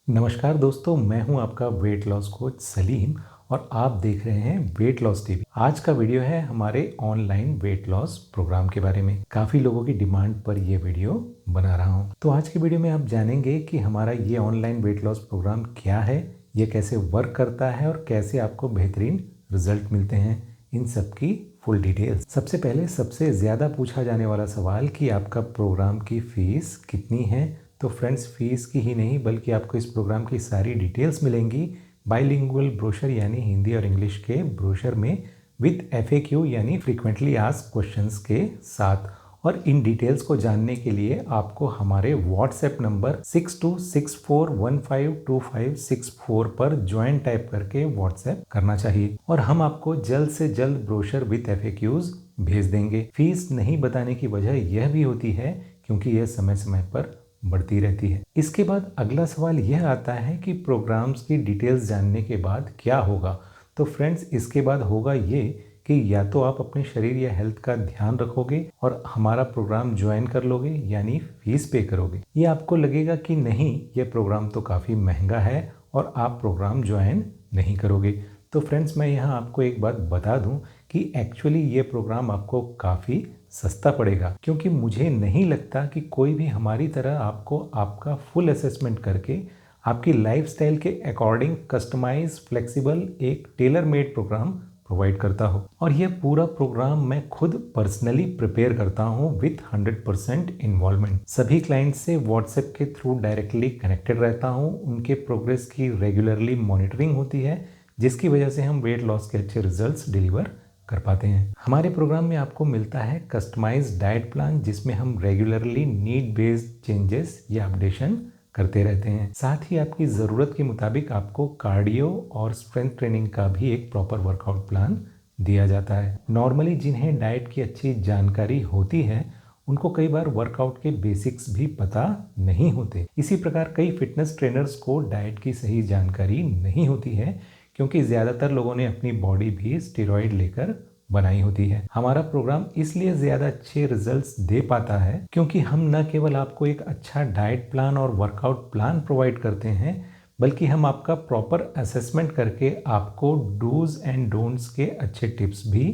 नमस्कार दोस्तों, मैं हूं आपका वेट लॉस कोच सलीम और आप देख रहे हैं वेट लॉस टीवी। आज का वीडियो है हमारे ऑनलाइन वेट लॉस प्रोग्राम के बारे में। काफ़ी लोगों की डिमांड पर यह वीडियो बना रहा हूं। तो आज की वीडियो में आप जानेंगे कि हमारा ये ऑनलाइन वेट लॉस प्रोग्राम क्या है, ये कैसे वर्क करता है और कैसे आपको बेहतरीन रिजल्ट मिलते हैं, इन सब की फुल डिटेल्स। सबसे पहले सबसे ज़्यादा पूछा जाने वाला सवाल कि आपका प्रोग्राम की फ़ीस कितनी है। तो फ्रेंड्स, फीस की ही नहीं बल्कि आपको इस प्रोग्राम की सारी डिटेल्स मिलेंगी बाइलिंगुअल ब्रोशर यानी हिंदी और इंग्लिश के ब्रोशर में विद FAQ यानी फ्रीक्वेंटली आस्क्ड क्वेश्चंस के साथ। और इन डिटेल्स को जानने के लिए आपको हमारे व्हाट्सएप नंबर 6264152564 पर ज्वाइन टाइप करके व्हाट्सएप करना चाहिए और हम आपको जल्द से जल्द ब्रोशर विद FAQs भेज देंगे। फीस नहीं बताने की वजह यह भी होती है क्योंकि यह समय समय पर बढ़ती रहती है। इसके बाद अगला सवाल यह आता है कि प्रोग्राम्स की डिटेल्स जानने के बाद क्या होगा। तो फ्रेंड्स, इसके बाद होगा ये कि या तो आप अपने शरीर या हेल्थ का ध्यान रखोगे और हमारा प्रोग्राम ज्वाइन कर लोगे यानी फीस पे करोगे, या आपको लगेगा कि नहीं, ये प्रोग्राम तो काफ़ी महंगा है और आप प्रोग्राम ज्वाइन नहीं करोगे। तो फ्रेंड्स, मैं यहाँ आपको एक बात बता दूँ कि एक्चुअली ये प्रोग्राम आपको काफ़ी सस्ता पड़ेगा, क्योंकि मुझे नहीं लगता कि कोई भी हमारी तरह आपको आपका फुल असेसमेंट करके आपकी लाइफस्टाइल के अकॉर्डिंग कस्टमाइज फ्लेक्सिबल एक टेलर मेड प्रोग्राम प्रोवाइड करता हो। और यह पूरा प्रोग्राम मैं खुद पर्सनली प्रिपेयर करता हूँ विथ 100% इन्वॉल्वमेंट। सभी क्लाइंट्स से व्हाट्सएप के थ्रू डायरेक्टली कनेक्टेड रहता हूँ, उनके प्रोग्रेस की रेगुलरली मॉनिटरिंग होती है, जिसकी वजह से हम वेट लॉस के अच्छे रिजल्ट्स डिलीवर कर पाते हैं। हमारे प्रोग्राम में आपको मिलता है कस्टमाइज्ड डाइट प्लान, जिसमें हम रेगुलरली नीड बेस्ड चेंजेस या अपडेशन करते रहते हैं। साथ ही आपकी ज़रूरत के मुताबिक आपको कार्डियो और स्ट्रेंथ ट्रेनिंग का भी एक प्रॉपर वर्कआउट प्लान दिया जाता है। नॉर्मली जिन्हें डाइट की अच्छी जानकारी होती है उनको कई बार वर्कआउट के बेसिक्स भी पता नहीं होते। इसी प्रकार कई फिटनेस ट्रेनर्स को डाइट की सही जानकारी नहीं होती है, क्योंकि ज़्यादातर लोगों ने अपनी बॉडी भी स्टेरॉइड लेकर बनाई होती है। हमारा प्रोग्राम इसलिए ज़्यादा अच्छे रिजल्ट्स दे पाता है क्योंकि हम न केवल आपको एक अच्छा डाइट प्लान और वर्कआउट प्लान प्रोवाइड करते हैं, बल्कि हम आपका प्रॉपर असेसमेंट करके आपको डूज एंड डोंट्स के अच्छे टिप्स भी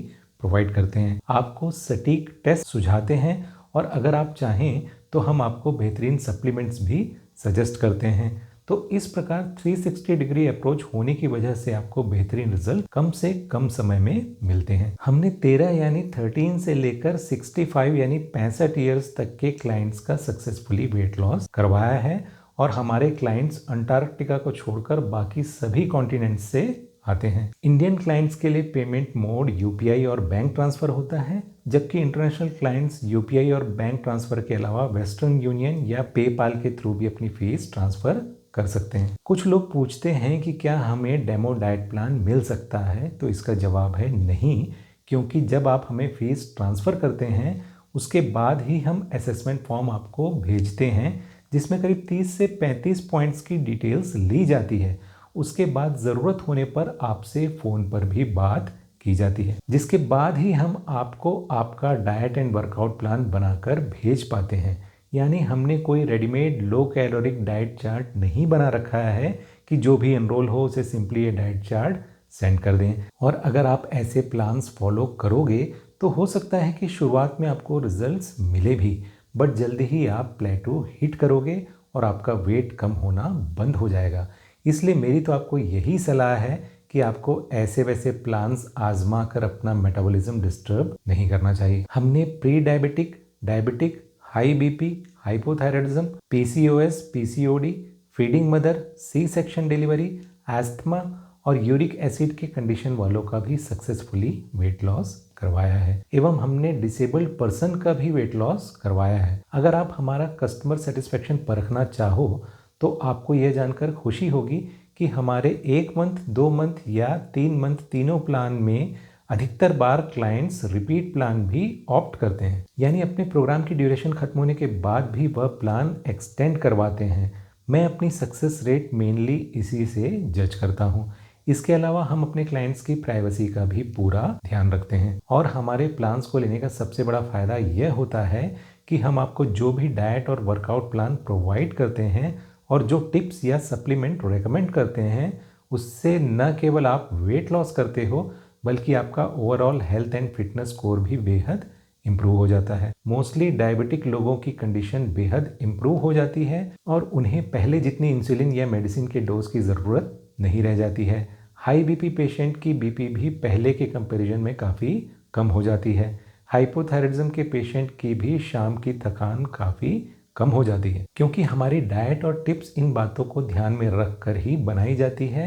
प्रोवाइड करते हैं, आपको सटीक टेस्ट सुझाते हैं और अगर आप चाहें तो हम आपको बेहतरीन सप्लीमेंट्स भी सजेस्ट करते हैं। तो इस प्रकार 360 डिग्री अप्रोच होने की वजह से आपको बेहतरीन रिजल्ट कम से कम समय में मिलते हैं। हमने 13 यानी 13 से लेकर 65 यानी 65 ईयर्स तक के क्लाइंट्स का सक्सेसफुली वेट लॉस करवाया है और हमारे क्लाइंट्स अंटार्कटिका को छोड़कर बाकी सभी कॉन्टिनेंट्स से आते हैं। इंडियन क्लाइंट्स के लिए पेमेंट मोड UPI और बैंक ट्रांसफ़र होता है, जबकि इंटरनेशनल क्लाइंट्स UPI और बैंक ट्रांसफ़र के अलावा वेस्टर्न यूनियन या पेपाल के थ्रू भी अपनी फीस ट्रांसफ़र कर सकते हैं। कुछ लोग पूछते हैं कि क्या हमें डेमो डाइट प्लान मिल सकता है, तो इसका जवाब है नहीं, क्योंकि जब आप हमें फीस ट्रांसफ़र करते हैं उसके बाद ही हम असेसमेंट फॉर्म आपको भेजते हैं, जिसमें करीब 30 से 35 पॉइंट्स की डिटेल्स ली जाती है। उसके बाद ज़रूरत होने पर आपसे फ़ोन पर भी बात की जाती है, जिसके बाद ही हम आपको आपका डाइट एंड वर्कआउट प्लान बनाकर भेज पाते हैं। यानी हमने कोई रेडीमेड लो कैलोरिक डाइट चार्ट नहीं बना रखा है कि जो भी एनरोल हो उसे सिंपली ये डाइट चार्ट सेंड कर दें। और अगर आप ऐसे प्लान्स फॉलो करोगे तो हो सकता है कि शुरुआत में आपको रिजल्ट्स मिले भी, बट जल्दी ही आप प्लेटो हिट करोगे और आपका वेट कम होना बंद हो जाएगा। इसलिए मेरी तो आपको यही सलाह है कि आपको ऐसे वैसे प्लान्स आजमा कर अपना मेटाबॉलिज्म डिस्टर्ब नहीं करना चाहिए। हमने pre diabetic, diabetic, high BP, hypothyroidism, PCOS, PCOD, feeding mother, C section delivery, asthma और यूरिक एसिड के कंडीशन वालों का भी सक्सेसफुली वेट लॉस करवाया है, एवं हमने डिसेबल्ड पर्सन का भी वेट लॉस करवाया है। अगर आप हमारा कस्टमर सेटिस्फेक्शन परखना चाहो तो आपको यह जानकर खुशी होगी कि हमारे 1 मंथ, 2 मंथ या 3 मंथ तीनों प्लान में अधिकतर बार क्लाइंट्स रिपीट प्लान भी ऑप्ट करते हैं, यानी अपने प्रोग्राम की ड्यूरेशन खत्म होने के बाद भी वह प्लान एक्सटेंड करवाते हैं। मैं अपनी सक्सेस रेट मेनली इसी से जज करता हूँ। इसके अलावा हम अपने क्लाइंट्स की प्राइवेसी का भी पूरा ध्यान रखते हैं और हमारे प्लान्स को लेने का सबसे बड़ा फ़ायदा यह होता है कि हम आपको जो भी डाइट और वर्कआउट प्लान प्रोवाइड करते हैं और जो टिप्स या सप्लीमेंट रेकमेंड करते हैं उससे न केवल आप वेट लॉस करते हो बल्कि आपका overall health and fitness score भी बेहद इम्प्रूव हो जाता है। मोस्टली डायबिटिक लोगों की कंडीशन बेहद इम्प्रूव हो जाती है और उन्हें पहले जितनी इंसुलिन या मेडिसिन के डोज की ज़रूरत नहीं रह जाती है। हाई बीपी पेशेंट की बीपी भी पहले के कंपैरिजन में काफ़ी कम हो जाती है। हाइपोथायराइडिज्म के पेशेंट की भी शाम की थकान काफ़ी कम हो जाती है, क्योंकि हमारी डाइट और टिप्स इन बातों को ध्यान में रख कर ही बनाई जाती है।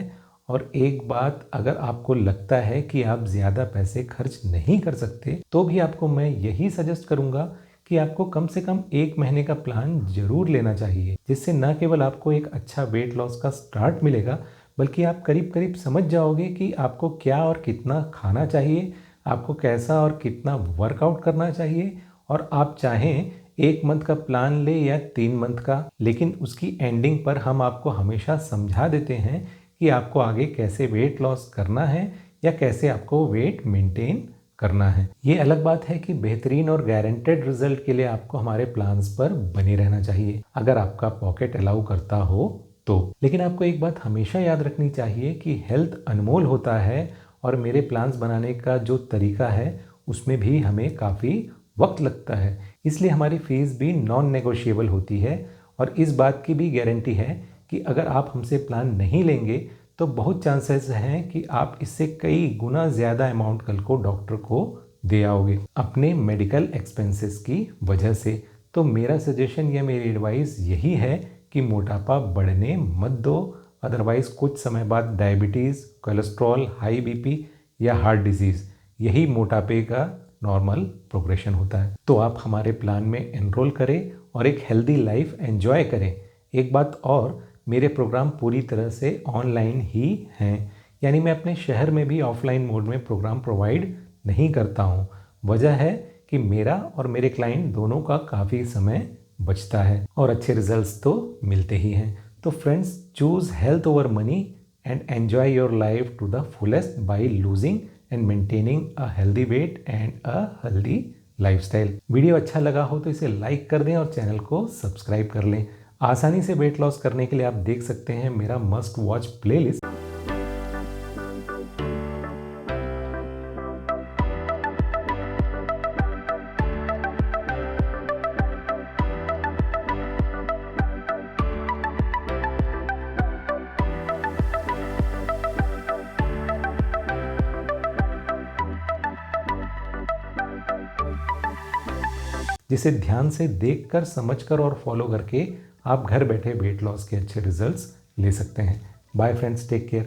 और एक बात, अगर आपको लगता है कि आप ज़्यादा पैसे खर्च नहीं कर सकते तो भी आपको मैं यही सजेस्ट करूँगा कि आपको कम से कम 1 महीने का प्लान जरूर लेना चाहिए, जिससे न केवल आपको एक अच्छा वेट लॉस का स्टार्ट मिलेगा बल्कि आप करीब करीब समझ जाओगे कि आपको क्या और कितना खाना चाहिए, आपको कैसा और कितना वर्कआउट करना चाहिए। और आप चाहें 1 मंथ का प्लान ले या 3 मंथ का, लेकिन उसकी एंडिंग पर हम आपको हमेशा समझा देते हैं कि आपको आगे कैसे वेट लॉस करना है या कैसे आपको वेट मेंटेन करना है। ये अलग बात है कि बेहतरीन और गारंटेड रिजल्ट के लिए आपको हमारे प्लान्स पर बने रहना चाहिए, अगर आपका पॉकेट अलाउ करता हो तो। लेकिन आपको एक बात हमेशा याद रखनी चाहिए कि हेल्थ अनमोल होता है और मेरे प्लान्स बनाने का जो तरीका है उसमें भी हमें काफ़ी वक्त लगता है, इसलिए हमारी फीस भी नॉन नेगोशिएबल होती है। और इस बात की भी गारंटी है कि अगर आप हमसे प्लान नहीं लेंगे तो बहुत चांसेस हैं कि आप इससे कई गुना ज़्यादा अमाउंट कल को डॉक्टर को दे आओगे अपने मेडिकल एक्सपेंसेस की वजह से। तो मेरा सजेशन या मेरी एडवाइस यही है कि मोटापा बढ़ने मत दो, अदरवाइज कुछ समय बाद डायबिटीज़, कोलेस्ट्रॉल, हाई बीपी या हार्ट डिजीज़, यही मोटापे का नॉर्मल प्रोग्रेशन होता है। तो आप हमारे प्लान में एनरोल करें और एक हेल्दी लाइफ एंजॉय करें। एक बात और, मेरे प्रोग्राम पूरी तरह से ऑनलाइन ही हैं, यानी मैं अपने शहर में भी ऑफलाइन मोड में प्रोग्राम प्रोवाइड नहीं करता हूँ। वजह है कि मेरा और मेरे क्लाइंट दोनों का काफ़ी समय बचता है और अच्छे रिजल्ट्स तो मिलते ही हैं। तो friends, choose health over money and enjoy your life to the fullest by losing and maintaining a healthy weight and a healthy lifestyle. Video अच्छा लगा हो तो इसे लाइक कर दें और चैनल को सब्सक्राइब कर लें। आसानी से वेट लॉस करने के लिए आप देख सकते हैं मेरा मस्ट वॉच प्लेलिस्ट। जिसे ध्यान से देखकर, समझकर और फॉलो करके आप घर बैठे वेट लॉस के अच्छे रिजल्ट्स ले सकते हैं। Bye friends, take care.